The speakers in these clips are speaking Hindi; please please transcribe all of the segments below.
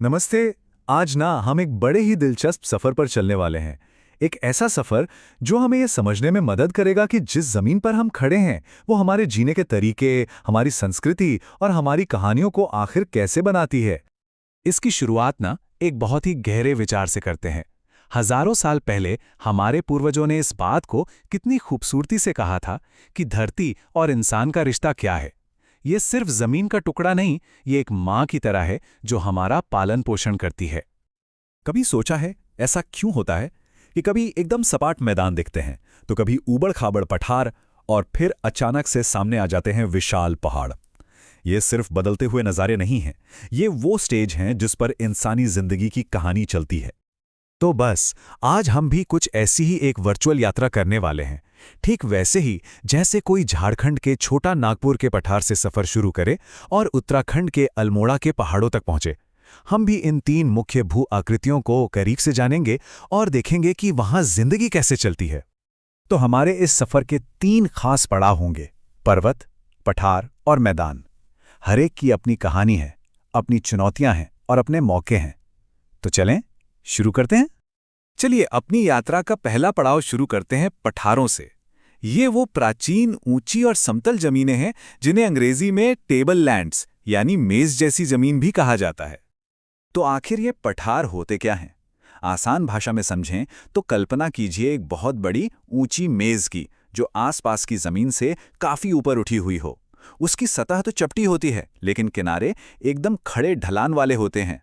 नमस्ते। आज ना हम एक बड़े ही दिलचस्प सफर पर चलने वाले हैं। एक ऐसा सफर जो हमें ये समझने में मदद करेगा कि जिस जमीन पर हम खड़े हैं वो हमारे जीने के तरीके, हमारी संस्कृति और हमारी कहानियों को आखिर कैसे बनाती है। इसकी शुरुआत ना एक बहुत ही गहरे विचार से करते हैं। हजारों साल पहले हमारे पूर्वजों ने इस बात को कितनी खूबसूरती से कहा था कि धरती और इंसान का रिश्ता क्या है। ये सिर्फ जमीन का टुकड़ा नहीं, ये एक माँ की तरह है जो हमारा पालन पोषण करती है। कभी सोचा है ऐसा क्यों होता है कि कभी एकदम सपाट मैदान दिखते हैं तो कभी ऊबड़ खाबड़ पठार और फिर अचानक से सामने आ जाते हैं विशाल पहाड़। ये सिर्फ बदलते हुए नज़ारे नहीं हैं, ये वो स्टेज हैं जिस पर इंसानी जिंदगी की कहानी चलती है। तो बस आज हम भी कुछ ऐसी ही एक वर्चुअल यात्रा करने वाले हैं, ठीक वैसे ही जैसे कोई झारखंड के छोटा नागपुर के पठार से सफर शुरू करे और उत्तराखंड के अल्मोड़ा के पहाड़ों तक पहुंचे। हम भी इन तीन मुख्य भू आकृतियों को करीब से जानेंगे और देखेंगे कि वहां जिंदगी कैसे चलती है। तो हमारे इस सफर के तीन खास पड़ाव होंगे: पर्वत, पठार और मैदान। हर एक की अपनी कहानी है, अपनी चुनौतियां हैं और अपने मौके हैं। तो चलें शुरू करते हैं। चलिए अपनी यात्रा का पहला पड़ाव शुरू करते हैं पठारों से। ये वो प्राचीन ऊंची और समतल जमीनें हैं जिन्हें अंग्रेजी में टेबल लैंड्स यानी मेज जैसी जमीन भी कहा जाता है। तो आखिर ये पठार होते क्या हैं? आसान भाषा में समझें तो कल्पना कीजिए एक बहुत बड़ी ऊंची मेज की जो आसपास की जमीन से काफी ऊपर उठी हुई हो। उसकी सतह तो चपटी होती है लेकिन किनारे एकदम खड़े ढलान वाले होते हैं।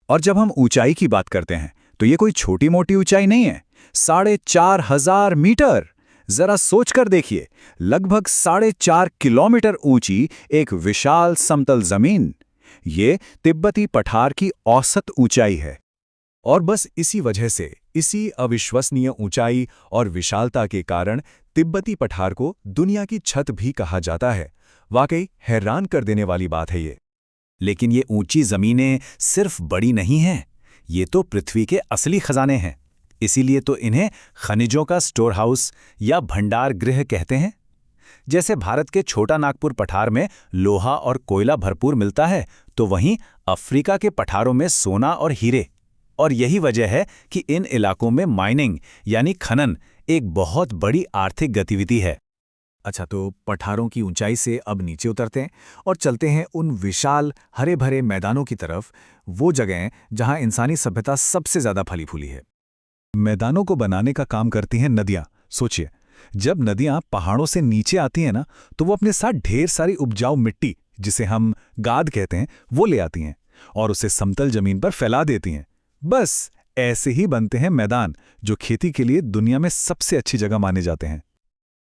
और जब हम ऊंचाई की बात करते हैं तो ये कोई छोटी मोटी ऊंचाई नहीं है, 4,500 मीटर। जरा सोचकर देखिए, लगभग 4.5 किलोमीटर ऊंची एक विशाल समतल जमीन। ये तिब्बती पठार की औसत ऊंचाई है। और बस इसी वजह से, इसी अविश्वसनीय ऊंचाई और विशालता के कारण तिब्बती पठार को दुनिया की छत भी कहा जाता है। वाकई हैरान कर देने वाली बात है ये। लेकिन ये ऊंची जमीनें सिर्फ बड़ी नहीं हैं, ये तो पृथ्वी के असली खजाने हैं। इसीलिए तो इन्हें खनिजों का स्टोर हाउस या भंडार गृह कहते हैं। जैसे भारत के छोटा नागपुर पठार में लोहा और कोयला भरपूर मिलता है, तो वहीं अफ्रीका के पठारों में सोना और हीरे। और यही वजह है कि इन इलाकों में माइनिंग यानी खनन एक बहुत बड़ी आर्थिक गतिविधि है। अच्छा, तो पठारों की ऊंचाई से अब नीचे उतरते हैं और चलते हैं उन विशाल हरे भरे मैदानों की तरफ, वो जगहें जहां इंसानी सभ्यता सबसे ज्यादा फली फूली है। मैदानों को बनाने का काम करती हैं नदियां। सोचिए, जब नदियां पहाड़ों से नीचे आती हैं ना, तो वो अपने साथ ढेर सारी उपजाऊ मिट्टी, जिसे हम गाद कहते हैं, वो ले आती हैं और उसे समतल जमीन पर फैला देती हैं। बस ऐसे ही बनते हैं मैदान, जो खेती के लिए दुनिया में सबसे अच्छी जगह माने जाते हैं।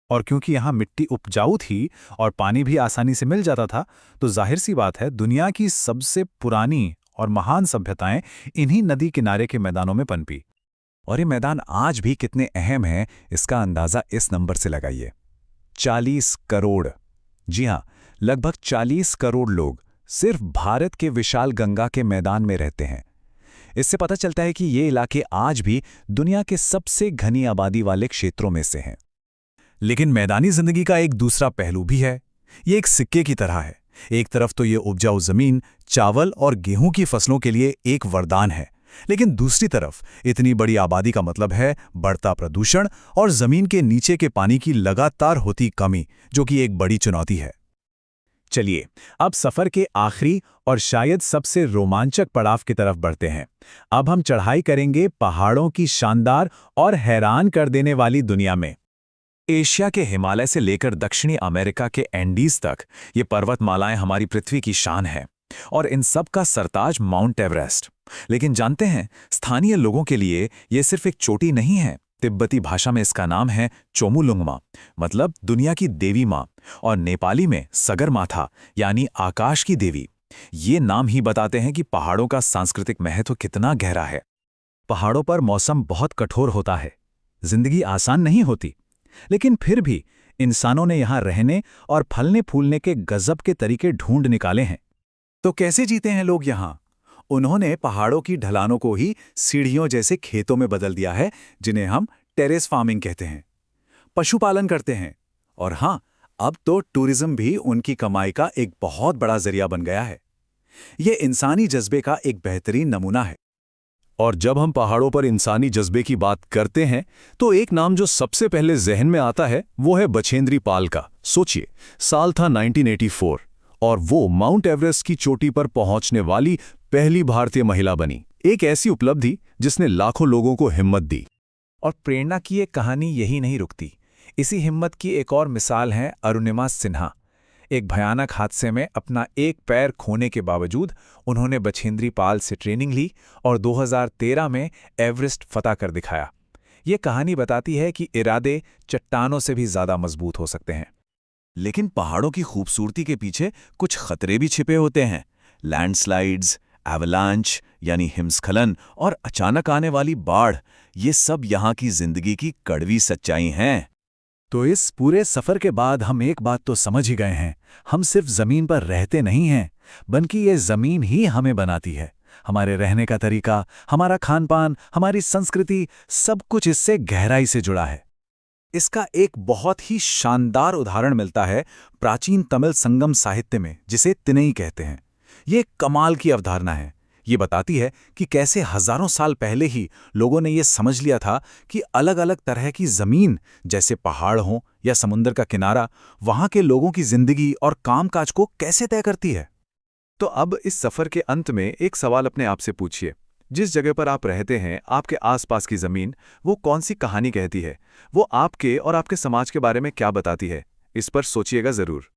और क्योंकि यहाँ मिट्टी उपजाऊ थी और पानी भी आसानी से मिल जाता था, तो जाहिर सी बात है दुनिया की सबसे पुरानी और महान सभ्यताएं इन्हीं नदी किनारे के मैदानों में पनपी। और ये मैदान आज भी कितने अहम हैं, इसका अंदाजा इस नंबर से लगाइए: 40 करोड़। जी हां, लगभग 40 करोड़ लोग सिर्फ भारत के विशाल गंगा के मैदान में रहते हैं। इससे पता चलता है कि ये इलाके आज भी दुनिया के सबसे घनी आबादी वाले क्षेत्रों में से हैं। लेकिन मैदानी जिंदगी का एक दूसरा पहलू भी है। ये एक सिक्के की तरह है। एक तरफ तो ये उपजाऊ जमीन चावल और गेहूं की फसलों के लिए एक वरदान है, लेकिन दूसरी तरफ इतनी बड़ी आबादी का मतलब है बढ़ता प्रदूषण और जमीन के नीचे के पानी की लगातार होती कमी, जो कि एक बड़ी चुनौती है। चलिए अब सफर के आखिरी और शायद सबसे रोमांचक पड़ाव की तरफ बढ़ते हैं। अब हम चढ़ाई करेंगे पहाड़ों की शानदार और हैरान कर देने वाली दुनिया में। एशिया के हिमालय से लेकर दक्षिणी अमेरिका के एंडीज तक ये पर्वतमालाएं हमारी पृथ्वी की शान है, और इन सब का सरताज माउंट एवरेस्ट। लेकिन जानते हैं, स्थानीय लोगों के लिए ये सिर्फ एक चोटी नहीं है। तिब्बती भाषा में इसका नाम है चोमुलुंगमा, मतलब दुनिया की देवी माँ, और नेपाली में सगरमाथा यानी आकाश की देवी। ये नाम ही बताते हैं कि पहाड़ों का सांस्कृतिक महत्व कितना गहरा है। पहाड़ों पर मौसम बहुत कठोर होता है, जिंदगी आसान नहीं होती, लेकिन फिर भी इंसानों ने यहां रहने और फलने फूलने के गजब के तरीके ढूंढ निकाले हैं। तो कैसे जीते हैं लोग यहां? उन्होंने पहाड़ों की ढलानों को ही सीढ़ियों जैसे खेतों में बदल दिया है, जिन्हें हम टेरेस फार्मिंग कहते हैं। पशुपालन करते हैं, और हां, अब तो टूरिज्म भी उनकी कमाई का एक बहुत बड़ा जरिया बन गया है। ये इंसानी जज्बे का एक बेहतरीन नमूना है। और जब हम पहाड़ों पर इंसानी जज्बे की बात करते हैं तो एक नाम जो सबसे पहले जहन में आता है वो है बछेंद्री पाल का। सोचिए, साल था 1984 और वो माउंट एवरेस्ट की चोटी पर पहुंचने वाली पहली भारतीय महिला बनी। एक ऐसी उपलब्धि जिसने लाखों लोगों को हिम्मत दी। और प्रेरणा की ये कहानी यही नहीं रुकती। इसी हिम्मत की एक और मिसाल है अरुणिमा सिन्हा। एक भयानक हादसे में अपना एक पैर खोने के बावजूद उन्होंने बछेंद्री पाल से ट्रेनिंग ली और 2013 में एवरेस्ट फतह कर दिखाया। ये कहानी बताती है कि इरादे चट्टानों से भी ज्यादा मजबूत हो सकते हैं। लेकिन पहाड़ों की खूबसूरती के पीछे कुछ खतरे भी छिपे होते हैं। लैंडस्लाइड्स, एवलांच यानी हिमस्खलन और अचानक आने वाली बाढ़, ये सब यहाँ की जिंदगी की कड़वी सच्चाई हैं। तो इस पूरे सफर के बाद हम एक बात तो समझ ही गए हैं, हम सिर्फ जमीन पर रहते नहीं हैं, बल्कि ये जमीन ही हमें बनाती है। हमारे रहने का तरीका, हमारा खानपान, हमारी संस्कृति, सब कुछ इससे गहराई से जुड़ा है। इसका एक बहुत ही शानदार उदाहरण मिलता है प्राचीन तमिल संगम साहित्य में, जिसे तिनई कहते हैं। ये एक कमाल की अवधारणा है। ये बताती है कि कैसे हजारों साल पहले ही लोगों ने ये समझ लिया था कि अलग अलग तरह की जमीन, जैसे पहाड़ हों या समुद्र का किनारा, वहां के लोगों की जिंदगी और कामकाज को कैसे तय करती है। तो अब इस सफर के अंत में एक सवाल अपने आप से पूछिए, जिस जगह पर आप रहते हैं, आपके आसपास की जमीन, वो कौन सी कहानी कहती है? वो आपके और आपके समाज के बारे में क्या बताती है? इस पर सोचिएगा जरूर।